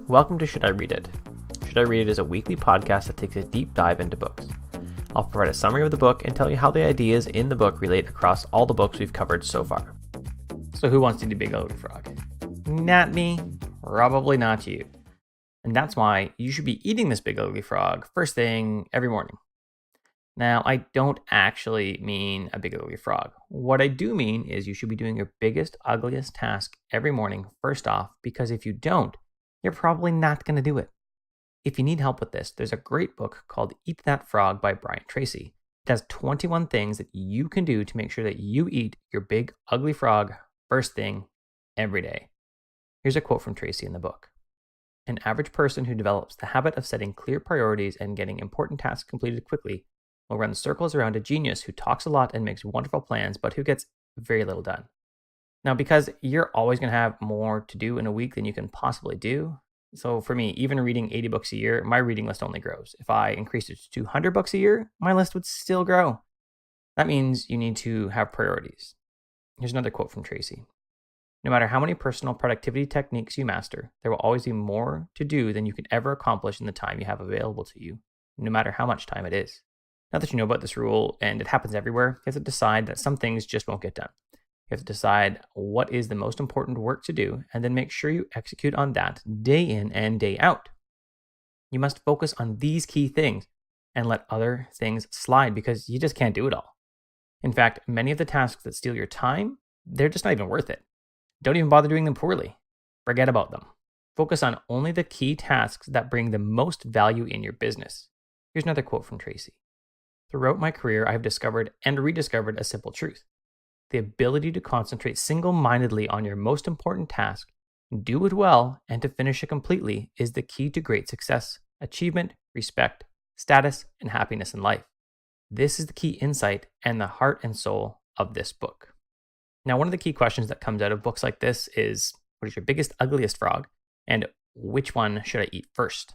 Welcome to Should I Read It? Should I Read It is a weekly podcast that takes a deep dive into books. I'll provide a summary of the book and tell you how the ideas in the book relate across all the books we've covered so far. So who wants to do Big Ugly Frog? Not me. Probably not you. And that's why you should be eating this Big Ugly Frog first thing every morning. Now, I don't actually mean a Big Ugly Frog. What I do mean is you should be doing your biggest, ugliest task every morning first off, because if you don't, you're probably not going to do it. If you need help with this, there's a great book called Eat That Frog by Brian Tracy. It has 21 things that you can do to make sure that you eat your big, ugly frog first thing every day. Here's a quote from Tracy in the book. An average person who develops the habit of setting clear priorities and getting important tasks completed quickly will run circles around a genius who talks a lot and makes wonderful plans, but who gets very little done. Now, because you're always going to have more to do in a week than you can possibly do. So for me, even reading 80 books a year, my reading list only grows. If I increased it to 200 books a year, my list would still grow. That means you need to have priorities. Here's another quote from Tracy. No matter how many personal productivity techniques you master, there will always be more to do than you can ever accomplish in the time you have available to you, no matter how much time it is. Now that you know about this rule, and it happens everywhere, you have to decide that some things just won't get done. You have to decide what is the most important work to do, and then make sure you execute on that day in and day out. You must focus on these key things and let other things slide because you just can't do it all. In fact, many of the tasks that steal your time, they're just not even worth it. Don't even bother doing them poorly. Forget about them. Focus on only the key tasks that bring the most value in your business. Here's another quote from Tracy. Throughout my career, I have discovered and rediscovered a simple truth. The ability to concentrate single-mindedly on your most important task, do it well, and to finish it completely is the key to great success, achievement, respect, status, and happiness in life. This is the key insight and the heart and soul of this book. Now, one of the key questions that comes out of books like this is, what is your biggest, ugliest frog, and which one should I eat first?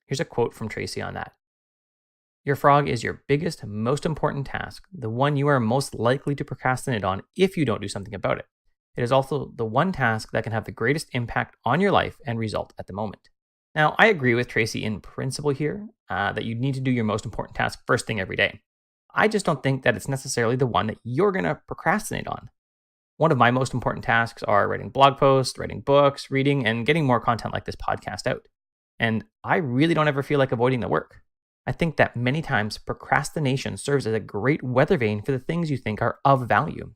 Here's a quote from Tracy on that. Your frog is your biggest, most important task, the one you are most likely to procrastinate on if you don't do something about it. It is also the one task that can have the greatest impact on your life and result at the moment. Now, I agree with Tracy in principle here, that you need to do your most important task first thing every day. I just don't think that it's necessarily the one that you're going to procrastinate on. One of my most important tasks are writing blog posts, writing books, reading, and getting more content like this podcast out. And I really don't ever feel like avoiding the work. I think that many times procrastination serves as a great weather vane for the things you think are of value.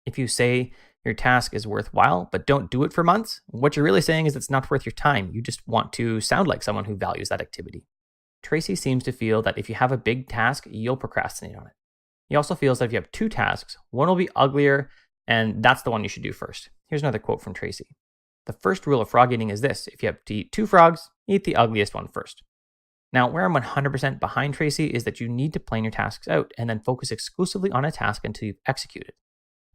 If you say your task is worthwhile, but don't do it for months, what you're really saying is it's not worth your time. You just want to sound like someone who values that activity. Tracy seems to feel that if you have a big task, you'll procrastinate on it. He also feels that if you have two tasks, one will be uglier, and that's the one you should do first. Here's another quote from Tracy. The first rule of frog eating is this: if you have to eat two frogs, eat the ugliest one first. Now, where I'm 100% behind Tracy is that you need to plan your tasks out and then focus exclusively on a task until you've executed.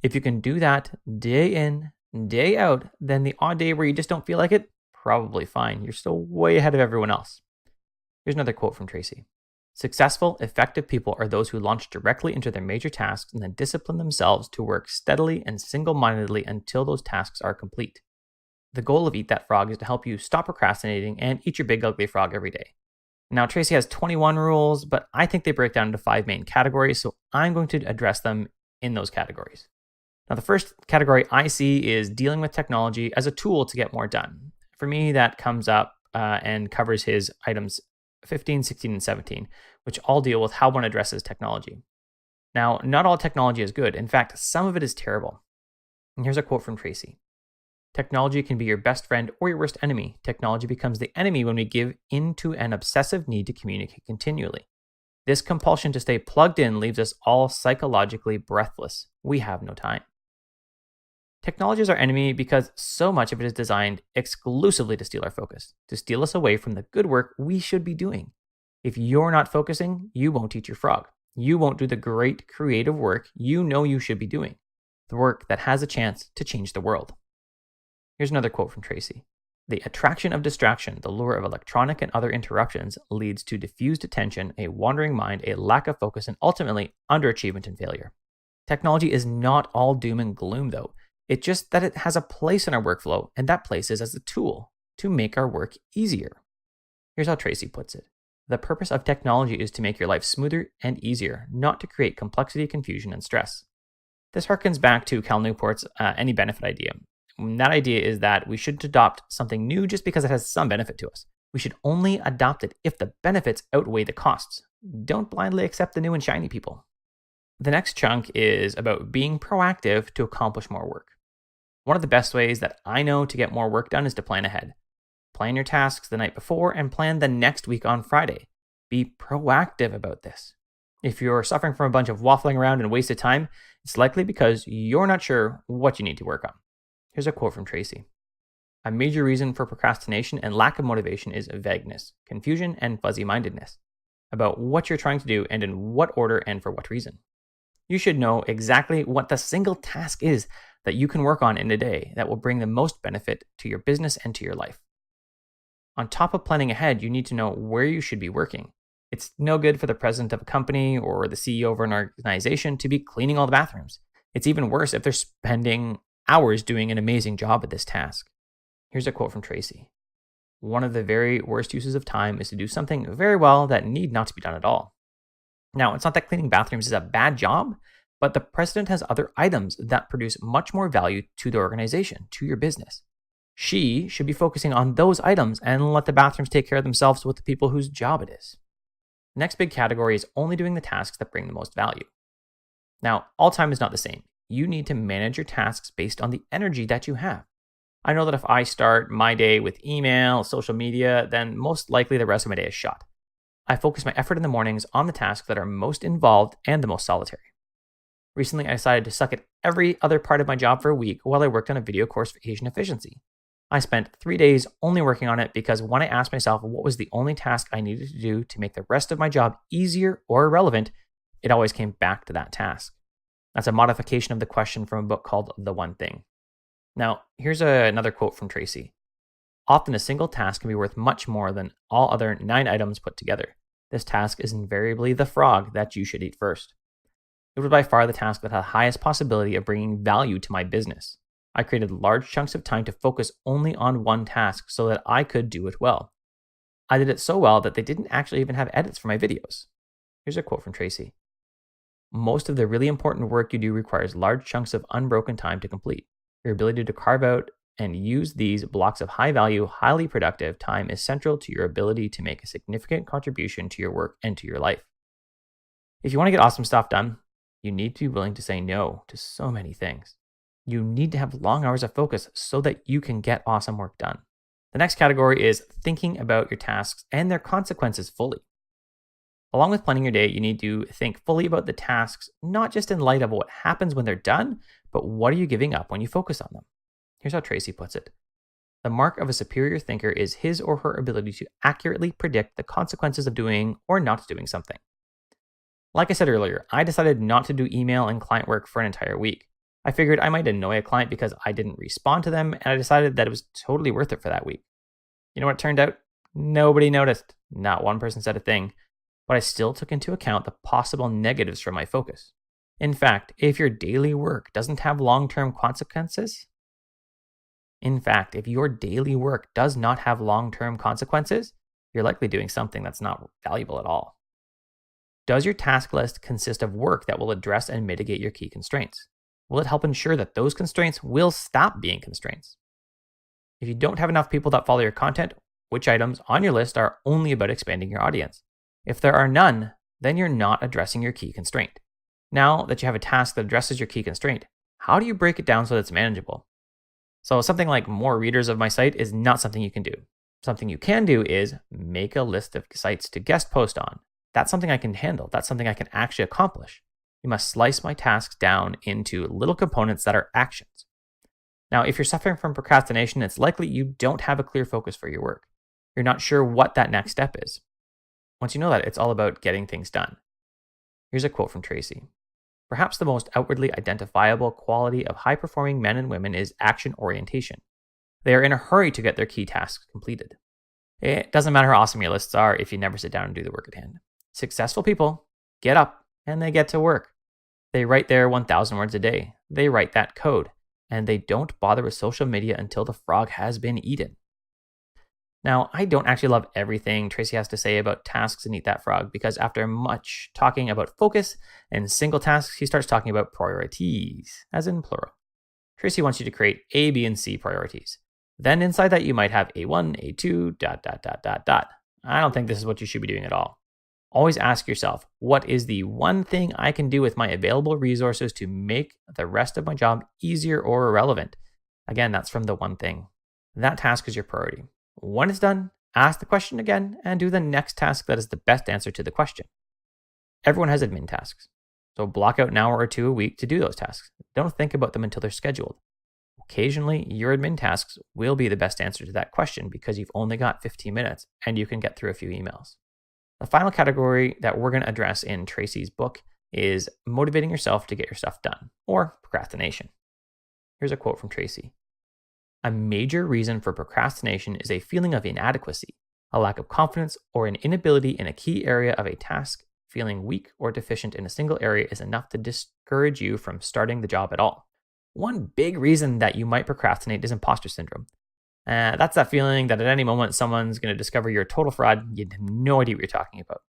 If you can do that day in, day out, then the odd day where you just don't feel like it, probably fine. You're still way ahead of everyone else. Here's another quote from Tracy. Successful, effective people are those who launch directly into their major tasks and then discipline themselves to work steadily and single-mindedly until those tasks are complete. The goal of Eat That Frog is to help you stop procrastinating and eat your big ugly frog every day. Now, Tracy has 21 rules, but I think they break down into 5 main categories, so I'm going to address them in those categories. Now, the first category I see is dealing with technology as a tool to get more done. For me, that comes up and covers his items 15, 16, and 17, which all deal with how one addresses technology. Now, not all technology is good. In fact, some of it is terrible. And here's a quote from Tracy. Technology can be your best friend or your worst enemy. Technology becomes the enemy when we give into an obsessive need to communicate continually. This compulsion to stay plugged in leaves us all psychologically breathless. We have no time. Technology is our enemy because so much of it is designed exclusively to steal our focus, to steal us away from the good work we should be doing. If you're not focusing, you won't eat your frog. You won't do the great creative work you know you should be doing, the work that has a chance to change the world. Here's another quote from Tracy. The attraction of distraction, the lure of electronic and other interruptions, leads to diffused attention, a wandering mind, a lack of focus, and ultimately underachievement and failure. Technology is not all doom and gloom, though. It's just that it has a place in our workflow, and that place is as a tool to make our work easier. Here's how Tracy puts it. The purpose of technology is to make your life smoother and easier, not to create complexity, confusion, and stress. This harkens back to Cal Newport's any benefit idea. And that idea is that we shouldn't adopt something new just because it has some benefit to us. We should only adopt it if the benefits outweigh the costs. Don't blindly accept the new and shiny, people. The next chunk is about being proactive to accomplish more work. One of the best ways that I know to get more work done is to plan ahead. Plan your tasks the night before and plan the next week on Friday. Be proactive about this. If you're suffering from a bunch of waffling around and wasted time, it's likely because you're not sure what you need to work on. Here's a quote from Tracy. A major reason for procrastination and lack of motivation is vagueness, confusion, and fuzzy-mindedness about what you're trying to do and in what order and for what reason. You should know exactly what the single task is that you can work on in a day that will bring the most benefit to your business and to your life. On top of planning ahead, you need to know where you should be working. It's no good for the president of a company or the CEO of an organization to be cleaning all the bathrooms. It's even worse if they're spending hours doing an amazing job at this task. Here's a quote from Tracy. One of the very worst uses of time is to do something very well that need not to be done at all. Now, it's not that cleaning bathrooms is a bad job, but the president has other items that produce much more value to the organization, to your business. She should be focusing on those items and let the bathrooms take care of themselves with the people whose job it is. The next big category is only doing the tasks that bring the most value. Now, all time is not the same. You need to manage your tasks based on the energy that you have. I know that if I start my day with email, social media, then most likely the rest of my day is shot. I focus my effort in the mornings on the tasks that are most involved and the most solitary. Recently, I decided to suck at every other part of my job for a week while I worked on a video course for Asian efficiency. I spent 3 days only working on it because when I asked myself what was the only task I needed to do to make the rest of my job easier or irrelevant, it always came back to that task. That's a modification of the question from a book called The One Thing. Now, here's another quote from Tracy. Often a single task can be worth much more than all other 9 items put together. This task is invariably the frog that you should eat first. It was by far the task that had the highest possibility of bringing value to my business. I created large chunks of time to focus only on one task so that I could do it well. I did it so well that they didn't actually even have edits for my videos. Here's a quote from Tracy. Most of the really important work you do requires large chunks of unbroken time to complete. Your ability to carve out and use these blocks of high value, highly productive time is central to your ability to make a significant contribution to your work and to your life. If you want to get awesome stuff done, you need to be willing to say no to so many things. You need to have long hours of focus so that you can get awesome work done. The next category is thinking about your tasks and their consequences fully. Along with planning your day, you need to think fully about the tasks, not just in light of what happens when they're done, but what are you giving up when you focus on them? Here's how Tracy puts it. The mark of a superior thinker is his or her ability to accurately predict the consequences of doing or not doing something. Like I said earlier, I decided not to do email and client work for an entire week. I figured I might annoy a client because I didn't respond to them, and I decided that it was totally worth it for that week. You know what it turned out? Nobody noticed. Not one person said a thing. But I still took into account the possible negatives from my focus. In fact, if your daily work doesn't have long-term consequences, you're likely doing something that's not valuable at all. Does your task list consist of work that will address and mitigate your key constraints? Will it help ensure that those constraints will stop being constraints? If you don't have enough people that follow your content, which items on your list are only about expanding your audience? If there are none, then you're not addressing your key constraint. Now that you have a task that addresses your key constraint, how do you break it down so that it's manageable? So something like more readers of my site is not something you can do. Something you can do is make a list of sites to guest post on. That's something I can handle. That's something I can actually accomplish. You must slice my tasks down into little components that are actions. Now, if you're suffering from procrastination, it's likely you don't have a clear focus for your work. You're not sure what that next step is. Once you know that, it's all about getting things done. Here's a quote from Tracy. Perhaps the most outwardly identifiable quality of high-performing men and women is action orientation. They are in a hurry to get their key tasks completed. It doesn't matter how awesome your lists are if you never sit down and do the work at hand. Successful people get up and they get to work. They write their 1,000 words a day. They write that code. And they don't bother with social media until the frog has been eaten. Now, I don't actually love everything Tracy has to say about tasks in Eat That Frog, because after much talking about focus and single tasks, he starts talking about priorities, as in plural. Tracy wants you to create A, B, and C priorities. Then inside that, you might have A1, A2, ... I don't think this is what you should be doing at all. Always ask yourself, what is the one thing I can do with my available resources to make the rest of my job easier or irrelevant? Again, that's from the one thing. That task is your priority. When it's done, ask the question again and do the next task that is the best answer to the question. Everyone has admin tasks, so block out an hour or two a week to do those tasks. Don't think about them until they're scheduled. Occasionally, your admin tasks will be the best answer to that question because you've only got 15 minutes and you can get through a few emails. The final category that we're going to address in Tracy's book is motivating yourself to get your stuff done, or procrastination. Here's a quote from Tracy. A major reason for procrastination is a feeling of inadequacy, a lack of confidence, or an inability in a key area of a task. Feeling weak or deficient in a single area is enough to discourage you from starting the job at all. One big reason that you might procrastinate is imposter syndrome. That's that feeling that at any moment someone's going to discover you're a total fraud. You have no idea what you're talking about.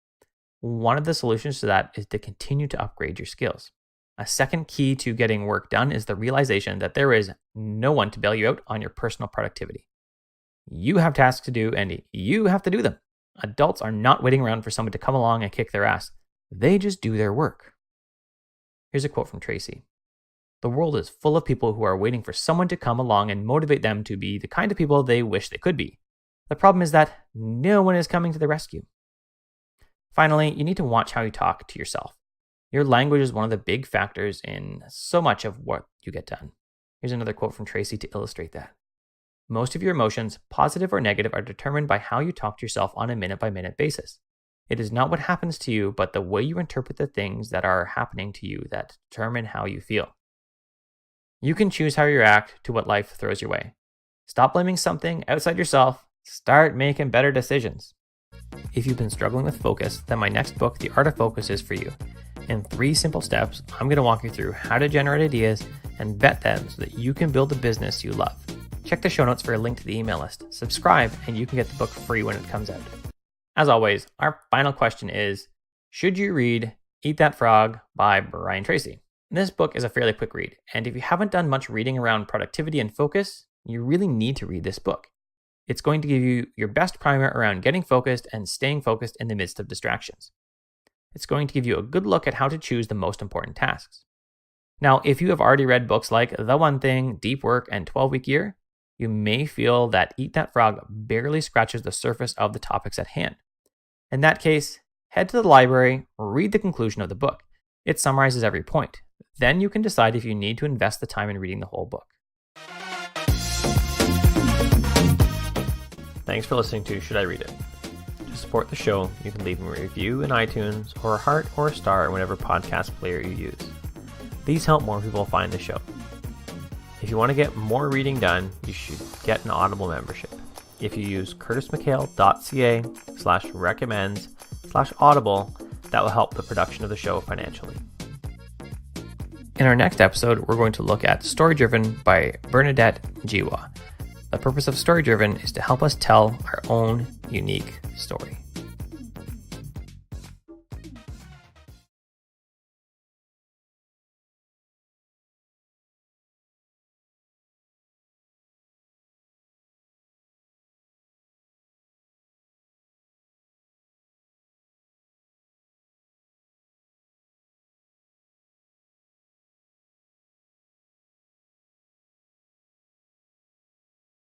One of the solutions to that is to continue to upgrade your skills. A second key to getting work done is the realization that there is no one to bail you out on your personal productivity. You have tasks to do and you have to do them. Adults are not waiting around for someone to come along and kick their ass. They just do their work. Here's a quote from Tracy. The world is full of people who are waiting for someone to come along and motivate them to be the kind of people they wish they could be. The problem is that no one is coming to the rescue. Finally, you need to watch how you talk to yourself. Your language is one of the big factors in so much of what you get done. Here's another quote from Tracy to illustrate that. Most of your emotions, positive or negative, are determined by how you talk to yourself on a minute-by-minute basis. It is not what happens to you, but the way you interpret the things that are happening to you that determine how you feel. You can choose how you react to what life throws your way. Stop blaming something outside yourself. Start making better decisions. If you've been struggling with focus, then my next book, The Art of Focus, is for you. In 3 simple steps, I'm going to walk you through how to generate ideas and vet them so that you can build a business you love. Check the show notes for a link to the email list. Subscribe, and you can get the book free when it comes out. As always, our final question is, should you read Eat That Frog by Brian Tracy? This book is a fairly quick read, and if you haven't done much reading around productivity and focus, you really need to read this book. It's going to give you your best primer around getting focused and staying focused in the midst of distractions. It's going to give you a good look at how to choose the most important tasks. Now, if you have already read books like The One Thing, Deep Work, and 12-Week Year, you may feel that Eat That Frog barely scratches the surface of the topics at hand. In that case, head to the library, read the conclusion of the book. It summarizes every point. Then you can decide if you need to invest the time in reading the whole book. Thanks for listening to Should I Read It? To support the show, you can leave me a review in iTunes or a heart or a star in whatever podcast player you use. These help more people find the show. If you want to get more reading done, you should get an Audible membership. If you use curtismchale.ca/recommends/audible, that will help the production of the show financially. In our next episode, we're going to look at Story Driven by Bernadette Jiwa. The purpose of Story Driven is to help us tell our own unique story.